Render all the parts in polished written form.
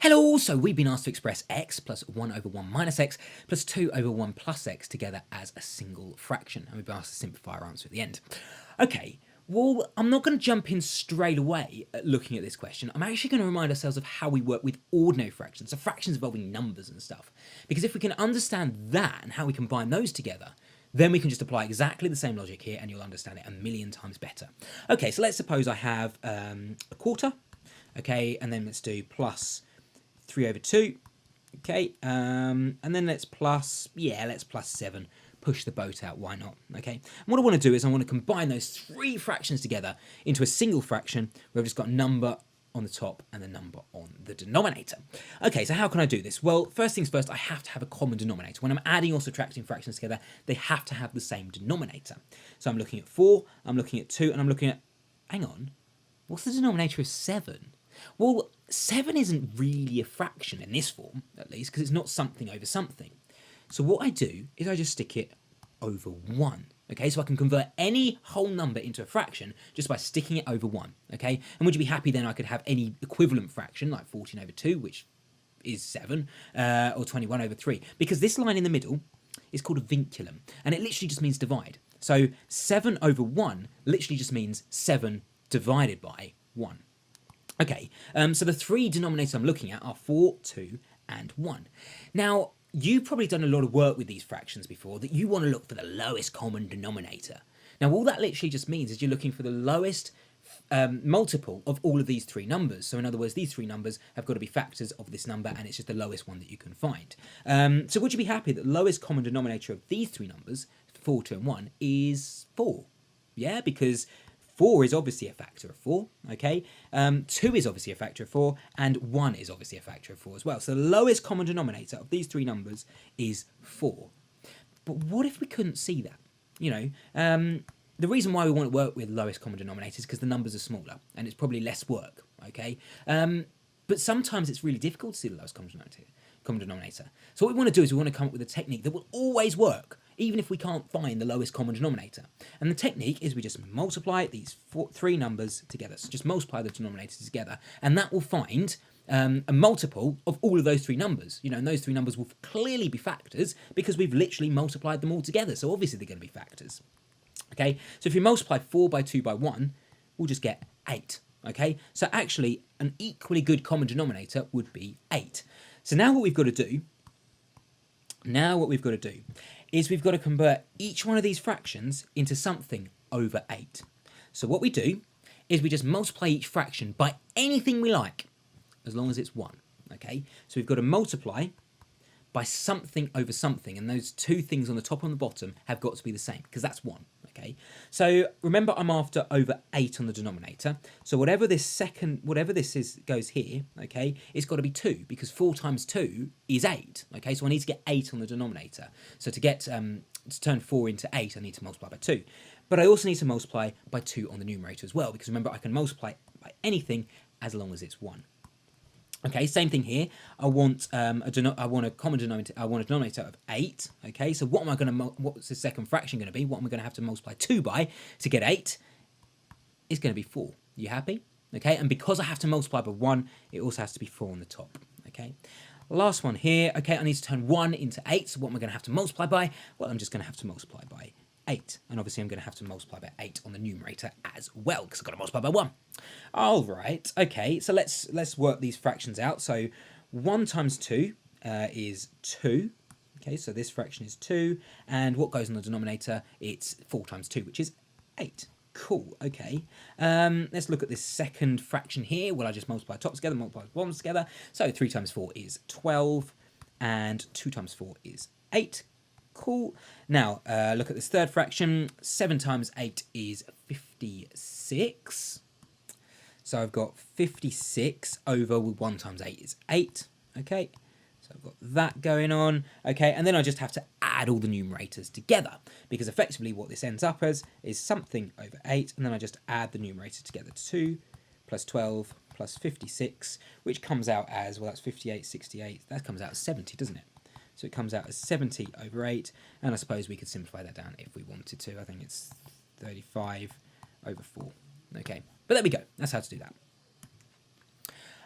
Hello, so we've been asked to express x plus 1 over 1 minus x plus 2 over 1 plus x together as a single fraction, and we've been asked to simplify our answer at the end. Okay, well, I'm not going to jump in straight away at looking at this question. I'm actually going to remind ourselves of how we work with ordinary fractions, so fractions involving numbers and stuff. Because if we can understand that and how we combine those together, then we can just apply exactly the same logic here and you'll understand it a million times better. Okay, so let's suppose I have a quarter, okay, and then let's do plus 3 over 2, okay, and then let's plus 7, push the boat out, why not, okay. And what I want to do is I want to combine those three fractions together into a single fraction where I've just got a number on the top and the number on the denominator. Okay, so how can I do this? Well, first things first, I have to have a common denominator. When I'm adding or subtracting fractions together, they have to have the same denominator. So I'm looking at 4, I'm looking at 2, and I'm looking at, hang on, what's the denominator of 7? Well, 7 isn't really a fraction in this form, at least, because it's not something over something. So what I do is I just stick it over 1. Okay, so I can convert any whole number into a fraction just by sticking it over 1. Okay, and would you be happy then I could have any equivalent fraction, like 14 over 2, which is 7, or 21 over 3, because this line in the middle is called a vinculum, and it literally just means divide. So 7 over 1 literally just means 7 divided by 1. Okay, so the three denominators I'm looking at are 4, 2, and 1. Now, you've probably done a lot of work with these fractions before, that you want to look for the lowest common denominator. Now, all that literally just means is you're looking for the lowest multiple of all of these three numbers. So in other words, these three numbers have got to be factors of this number, and it's just the lowest one that you can find. So would you be happy that the lowest common denominator of these three numbers, 4, 2, and 1, is 4? Yeah, because 4 is obviously a factor of 4, okay? 2 is obviously a factor of 4, and 1 is obviously a factor of 4 as well. So the lowest common denominator of these three numbers is 4. But what if we couldn't see that? You know, the reason why we want to work with lowest common denominators is because the numbers are smaller, and it's probably less work, okay? But sometimes it's really difficult to see the lowest common denominator. So what we want to do is we want to come up with a technique that will always work, even if we can't find the lowest common denominator. And the technique is we just multiply these three numbers together. So just multiply the denominators together, and that will find a multiple of all of those three numbers. You know, and those three numbers will clearly be factors because we've literally multiplied them all together. So obviously they're going to be factors. Okay, so if you multiply 4 by 2 by 1, we'll just get 8. Okay, so actually an equally good common denominator would be 8. So now what we've got to do, is we've got to convert each one of these fractions into something over 8. So what we do is we just multiply each fraction by anything we like, as long as it's 1. Okay, so we've got to multiply by something over something, and those two things on the top and the bottom have got to be the same, because that's 1. Okay, so remember I'm after over 8 on the denominator, so whatever this goes here, okay, it's got to be 2, because 4 times 2 is 8, okay, so I need to get 8 on the denominator. So to get to turn 4 into 8, I need to multiply by 2, but I also need to multiply by 2 on the numerator as well, because remember I can multiply by anything as long as it's 1. Okay, same thing here. I want a common denominator. I want a denominator of 8. Okay, so what's the second fraction going to be? What am I going to have to multiply 2 by to get 8? It's going to be 4. You happy? Okay, and because I have to multiply by 1, it also has to be 4 on the top. Okay, last one here. Okay, I need to turn 1 into 8. So what am I going to have to multiply by? Well, I'm just going to have to multiply by 8, and obviously I'm going to have to multiply by 8 on the numerator as well, because I've got to multiply by 1. All right, okay, so let's work these fractions out. So 1 times 2 is 2. Okay, so this fraction is 2, and what goes in the denominator? It's 4 times 2, which is 8. Cool, okay. Let's look at this second fraction here. Well, I just multiply tops together, multiply bottoms together. So 3 times 4 is 12, and 2 times 4 is 8. Cool. Now, look at this third fraction. 7 times 8 is 56. So I've got 56 over 1 times 8 is 8. Okay, so I've got that going on. Okay, and then I just have to add all the numerators together, because effectively what this ends up as is something over 8, and then I just add the numerator together. 2 plus 12 plus 56, which comes out as, well, that's 58, 68. That comes out as 70, doesn't it? So it comes out as 70 over 8, and I suppose we could simplify that down if we wanted to. I think it's 35 over 4. Okay, but there we go. That's how to do that.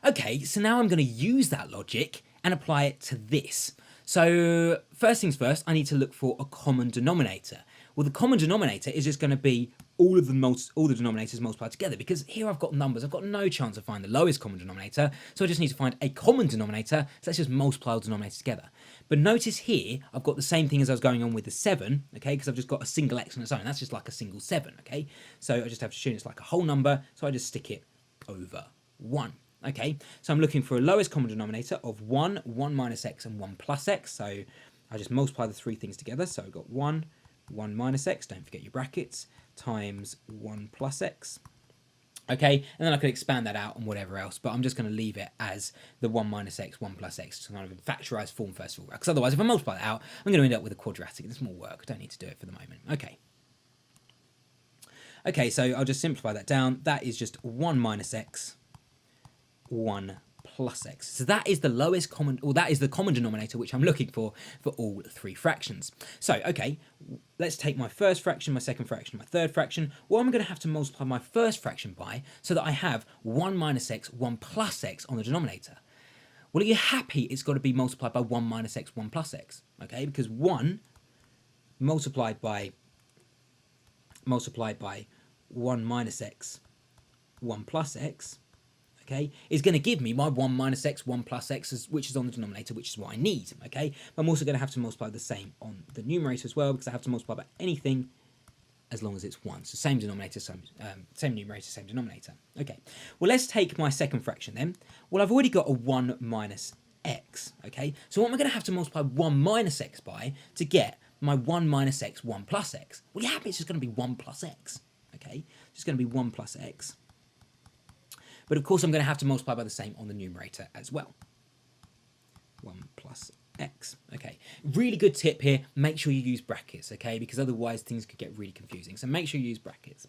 Okay, so now I'm going to use that logic and apply it to this. So first things first, I need to look for a common denominator. Well, the common denominator is just going to be all the denominators multiplied together, because here I've got numbers. I've got no chance of finding the lowest common denominator, so I just need to find a common denominator. So let's just multiply all the denominators together. But notice here, I've got the same thing as I was going on with the 7, okay, because I've just got a single x on its own. That's just like a single 7, okay? So I just have to assume it's like a whole number, so I just stick it over 1. Okay, so I'm looking for a lowest common denominator of 1, 1 minus x, and 1 plus x. So I just multiply the three things together. So I've got 1, 1 minus x, don't forget your brackets, times 1 plus x. Okay, and then I could expand that out and whatever else, but I'm just going to leave it as the 1 minus x, 1 plus x, to kind of factorised form first of all. Because otherwise, if I multiply that out, I'm going to end up with a quadratic. It's more work. I don't need to do it for the moment. Okay. Okay, so I'll just simplify that down. That is just 1 minus x, 1 plus x. So that is the lowest common, or that is the common denominator which I'm looking for all three fractions. So, okay, let's take my first fraction, my second fraction, my third fraction. What am I going to have to multiply my first fraction by so that I have 1 minus x, 1 plus x on the denominator? Well, are you happy it's got to be multiplied by 1 minus x, 1 plus x? Okay, because 1 multiplied by 1 minus x, 1 plus x, okay, is going to give me my 1 minus x, 1 plus x, which is on the denominator, which is what I need, okay? But I'm also going to have to multiply the same on the numerator as well, because I have to multiply by anything as long as it's 1. So same denominator, same numerator, same denominator. Okay, well, let's take my second fraction then. Well, I've already got a 1 minus x, okay? So what am I going to have to multiply 1 minus x by to get my 1 minus x, 1 plus x? Well, you're happy it's just going to be 1 plus x, okay? It's just going to be 1 plus x. But of course, I'm going to have to multiply by the same on the numerator as well. 1 plus x. Okay, really good tip here. Make sure you use brackets, okay? Because otherwise things could get really confusing. So make sure you use brackets.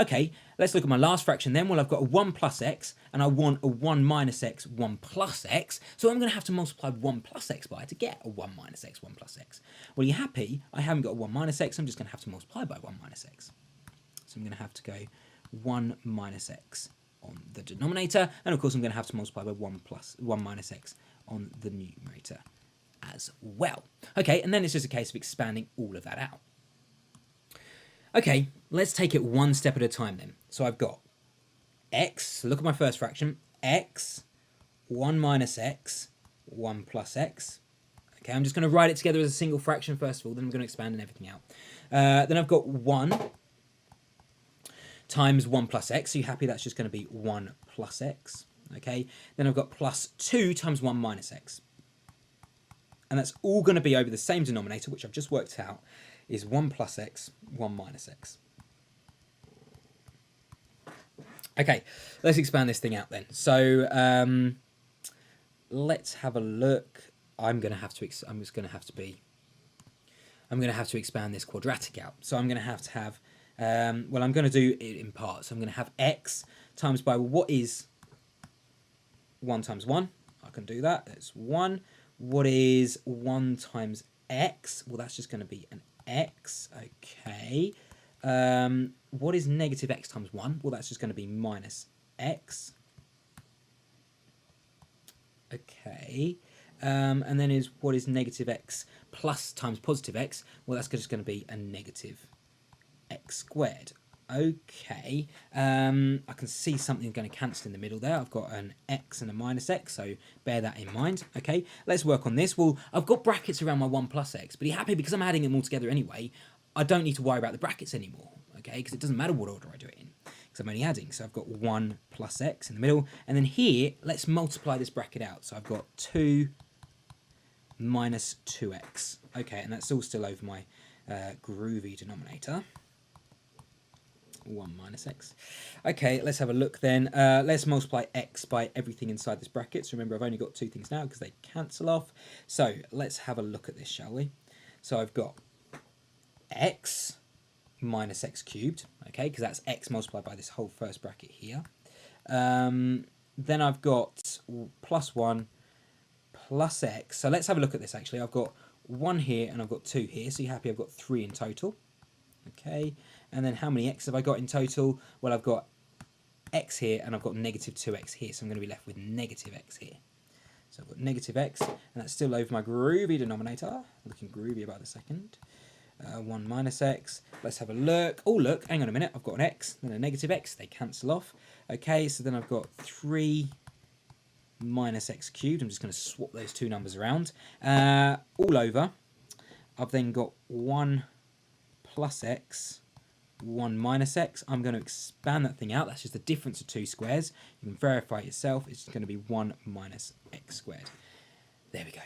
Okay, let's look at my last fraction then. Well, I've got a 1 plus x, and I want a 1 minus x, 1 plus x. So I'm going to have to multiply 1 plus x by to get a 1 minus x, 1 plus x. Well, are you happy? I haven't got a 1 minus x. I'm just going to have to multiply by 1 minus x. So I'm going to have to go 1 minus x on the denominator, and of course I'm going to have to multiply by 1 minus x on the numerator as well. Okay, and then it's just a case of expanding all of that out. Okay, let's take it one step at a time then. So I've got x, look at my first fraction, x, 1 minus x, 1 plus x. Okay, I'm just going to write it together as a single fraction first of all, then I'm going to expand and everything out. Then I've got 1 times 1 plus x, so you're happy that's just going to be 1 plus x, okay? Then I've got plus 2 times 1 minus x. And that's all going to be over the same denominator, which I've just worked out, is 1 plus x, 1 minus x. Okay, let's expand this thing out then. So let's have a look. I'm going to have to expand this quadratic out. So I'm going to have well, I'm going to do it in parts. I'm going to have x times by, well, what is 1 times 1? I can do that. That's 1. What is 1 times x? Well, that's just going to be an x. Okay. What is negative x times 1? Well, that's just going to be minus x. Okay. And then what is negative x plus times positive x? Well, that's just going to be a negative x squared. Okay, I can see something going to cancel in the middle there. I've got an x and a minus x, so bear that in mind. Okay, let's work on this. Well, I've got brackets around my 1 plus x, but you're happy because I'm adding them all together anyway. I don't need to worry about the brackets anymore, okay, because it doesn't matter what order I do it in, because I'm only adding. So I've got 1 plus x in the middle, and then here, let's multiply this bracket out. So I've got 2 minus 2x. Okay, and that's all still over my groovy denominator. 1 minus x. Okay, let's have a look then. Let's multiply x by everything inside this bracket. So remember, I've only got two things now because they cancel off. So let's have a look at this, shall we? So I've got x minus x cubed, okay, because that's x multiplied by this whole first bracket here. Then I've got plus 1 plus x. So let's have a look at this, actually. I've got 1 here and I've got 2 here. So you're happy I've got 3 in total. Okay, and then how many x have I got in total? Well, I've got x here, and I've got negative 2x here, so I'm going to be left with negative x here. So I've got negative x, and that's still over my groovy denominator. Looking groovy about a second. 1 minus x. Let's have a look. Oh, look, hang on a minute. I've got an x, then a negative x. They cancel off. Okay, so then I've got 3 minus x cubed. I'm just going to swap those two numbers around. All over. I've then got 1 plus x, 1 minus x. I'm going to expand that thing out. That's just the difference of two squares. You can verify it yourself. It's going to be 1 minus x squared. There we go.